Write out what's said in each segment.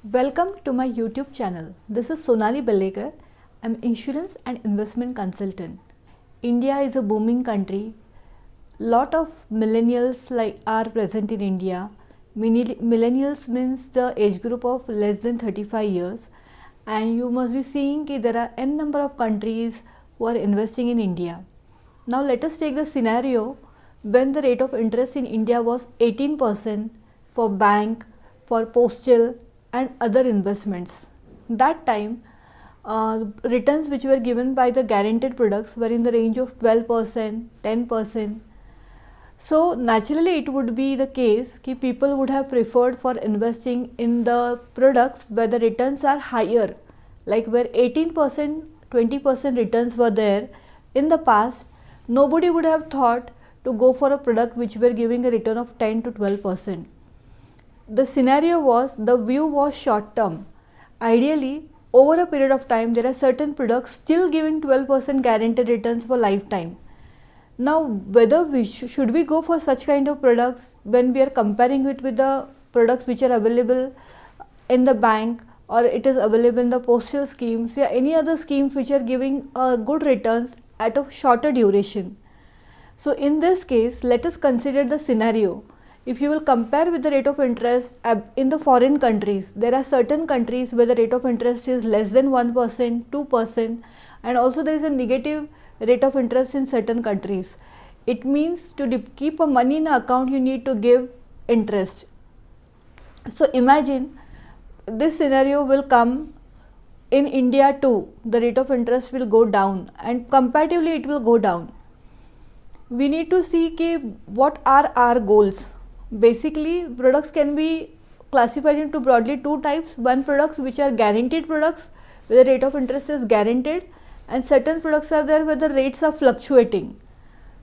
Welcome to my YouTube channel. This is Sonali Bellekar. I'm insurance and investment consultant. India is a booming country. Lot of millennials are present in India. Millennials means the age group of less than 35 years, and you must be seeing that there are n number of countries who are investing in India. Now let us take the scenario when the rate of interest in India was 18% for bank, for postal and other investments. That time returns which were given by the guaranteed products were in the range of 12%, 10%. So naturally it would be the case that people would have preferred for investing in the products where the returns are higher, like where 18%, 20% returns were there in the past. Nobody would have thought to go for a product which were giving a return of 10 to 12%. The scenario was, the view was short term. Ideally, over a period of time, there are certain products still giving 12% guaranteed returns for lifetime. Now, whether should we go for such kind of products when we are comparing it with the products which are available in the bank, or it is available in the postal schemes, or any other schemes which are giving good returns at a shorter duration. So in this case, let us consider the scenario. If you will compare with the rate of interest in the foreign countries, there are certain countries where the rate of interest is less than 1%, 2%, and also there is a negative rate of interest in certain countries. It means to keep a money in an account, you need to give interest. So imagine this scenario will come in India too. The rate of interest will go down, and comparatively it will go down. We need to see what are our goals. Basically, products can be classified into broadly two types. One, products which are guaranteed products where the rate of interest is guaranteed, and certain products are there where the rates are fluctuating.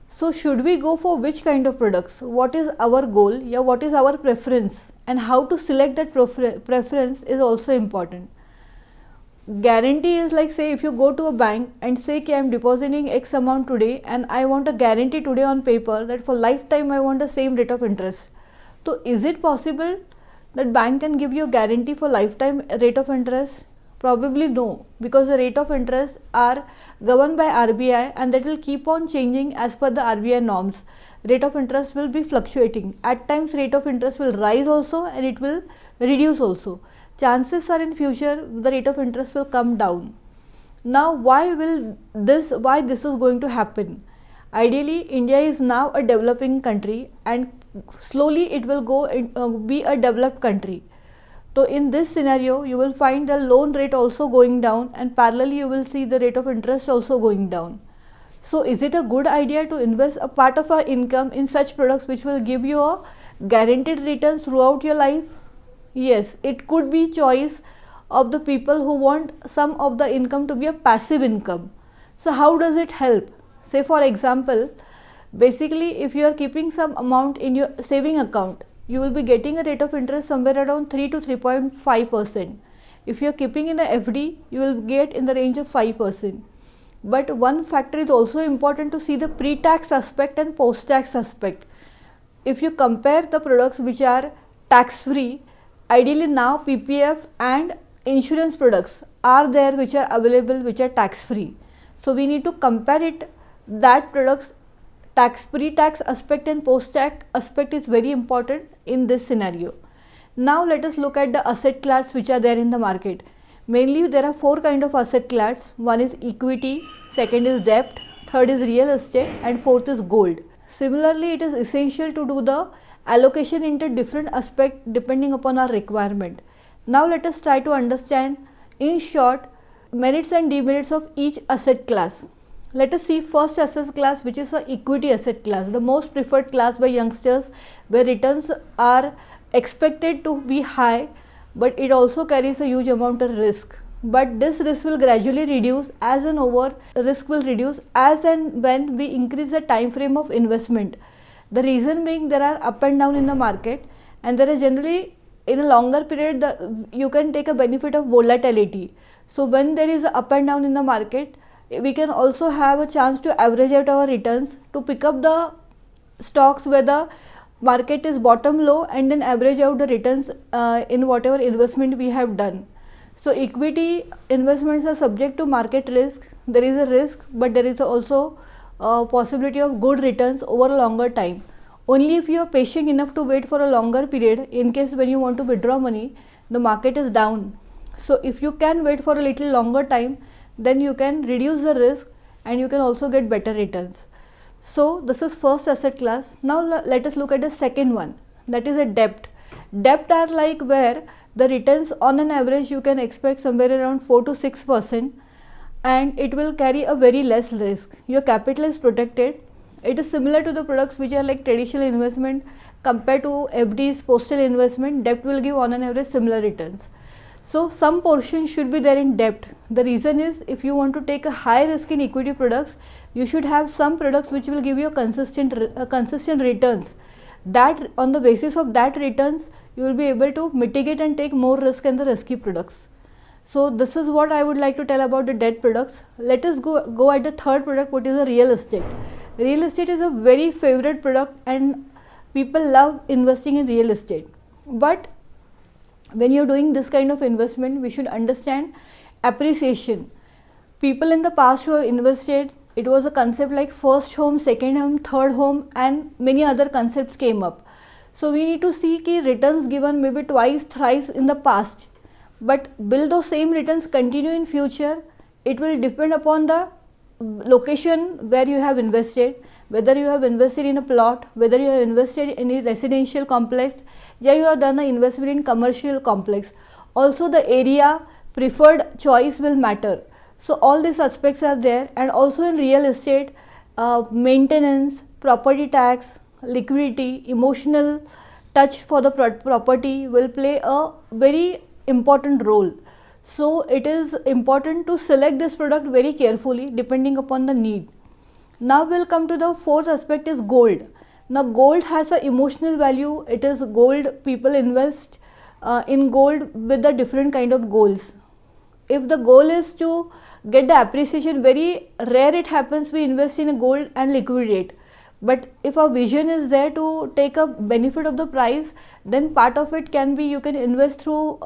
So should we go for which kind of products? What is our goal? What is our preference? And how to select that preference is also important. Guarantee is like, say, if you go to a bank and say I am depositing X amount today and I want a guarantee today on paper that for lifetime I want the same rate of interest. So is it possible that bank can give you a guarantee for lifetime rate of interest? Probably no, because the rate of interest are governed by RBI and that will keep on changing as per the RBI norms. Rate of interest will be fluctuating. At times rate of interest will rise also and it will reduce also. Chances are in future the rate of interest will come down. Now why this is going to happen? Ideally, India is now a developing country and slowly it will be a developed country. So in this scenario, you will find the loan rate also going down, and parallelly you will see the rate of interest also going down. So is it a good idea to invest a part of our income in such products which will give you a guaranteed return throughout your life? Yes, it could be choice of the people who want some of the income to be a passive income. So how does it help? Say for example, basically if you are keeping some amount in your saving account, you will be getting a rate of interest somewhere around 3 to 3.5%. If you are keeping in a FD, you will get in the range of 5%. But one factor is also important to see the pre-tax aspect and post-tax aspect. If you compare the products which are tax-free, ideally now PPF and insurance products are there which are available, which are tax-free. So we need to compare it, that products pre-tax aspect and post-tax aspect is very important in this scenario. Now let us look at the asset class which are there in the market. Mainly there are four kind of asset class. One is equity, second is debt, third is real estate, and fourth is gold. Similarly, it is essential to do the allocation into different aspects depending upon our requirement. Now let us try to understand in short merits and demerits of each asset class. Let us see first asset class, which is a equity asset class, the most preferred class by youngsters, where returns are expected to be high, but it also carries a huge amount of risk. But this risk will gradually reduce as and when we increase the time frame of investment. The reason being, there are up and down in the market, and there is generally in a longer period you can take a benefit of volatility. So when there is up and down in the market, we can also have a chance to average out our returns, to pick up the stocks where the market is bottom low, and then average out the returns in whatever investment we have done. So equity investments are subject to market risk. There is a risk, but there is also possibility of good returns over a longer time. Only if you are patient enough to wait for a longer period, in case when you want to withdraw money, the market is down. So if you can wait for a little longer time, then you can reduce the risk and you can also get better returns. So this is first asset class. Now let us look at the second one, that is a debt. Debt are like where the returns on an average you can expect somewhere around 4 to 6%, and it will carry a very less risk. Your capital is protected. It is similar to the products which are like traditional investment compared to FDs, postal investment. Debt will give on an average similar returns. So some portion should be there in debt. The reason is, if you want to take a high risk in equity products, you should have some products which will give you a consistent returns. That on the basis of that returns, you will be able to mitigate and take more risk in the risky products. So this is what I would like to tell about the debt products. Let us go at the third product, what is the real estate. Real estate is a very favorite product and people love investing in real estate. But when you are doing this kind of investment, we should understand appreciation. People in the past who have invested, it was a concept like first home, second home, third home, and many other concepts came up. So we need to see ki returns given maybe twice, thrice in the past, but will those same returns continue in future? It will depend upon the location where you have invested, whether you have invested in a plot, whether you have invested in a residential complex, or you have done the investment in commercial complex. Also the area preferred choice will matter. So all these aspects are there, and also in real estate, maintenance, property tax, liquidity, emotional touch for the property will play a very important role. So it is important to select this product very carefully depending upon the need. Now we'll come to the fourth aspect, is gold. Now gold has an emotional value. It is gold, people invest in gold with the different kind of goals. If the goal is to get the appreciation, very rare it happens we invest in a gold and liquidate. But if a vision is there to take a benefit of the price, then part of it can be you can invest through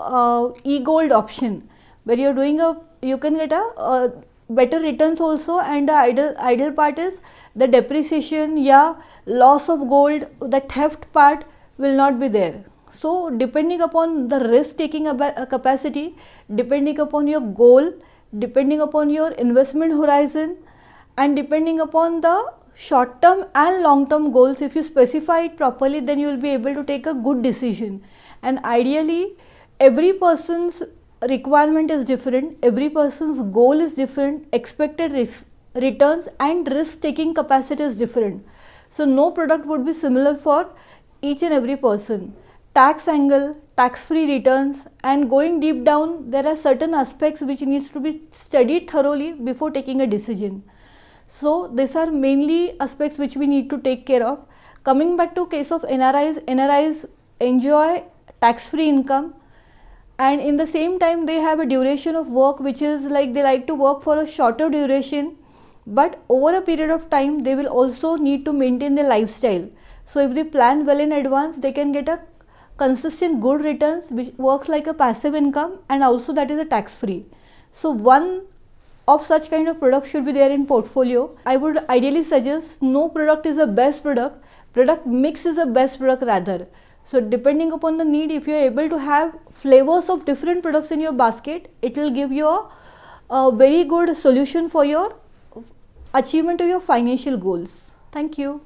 e-gold option, where you're doing you can get a better returns also, and the ideal part is the depreciation, loss of gold, the theft part will not be there. So depending upon the risk taking capacity, depending upon your goal, depending upon your investment horizon, and depending upon the short term and long term goals, if you specify it properly, then you will be able to take a good decision. And ideally, every person's requirement is different, every person's goal is different, expected returns and risk taking capacity is different. So no product would be similar for each and every person. Tax angle, tax free returns, and going deep down, there are certain aspects which needs to be studied thoroughly before taking a decision. So these are mainly aspects which we need to take care of. Coming back to case of NRIs enjoy tax free income, and in the same time they have a duration of work which is like they like to work for a shorter duration, but over a period of time they will also need to maintain their lifestyle. So if they plan well in advance, they can get a consistent good returns which works like a passive income, and also that is a tax free. So one of such kind of product should be there in portfolio. I would ideally suggest no product is the best product, product mix is the best product rather. So depending upon the need, if you are able to have flavors of different products in your basket, it will give you a very good solution for your achievement of your financial goals. Thank you.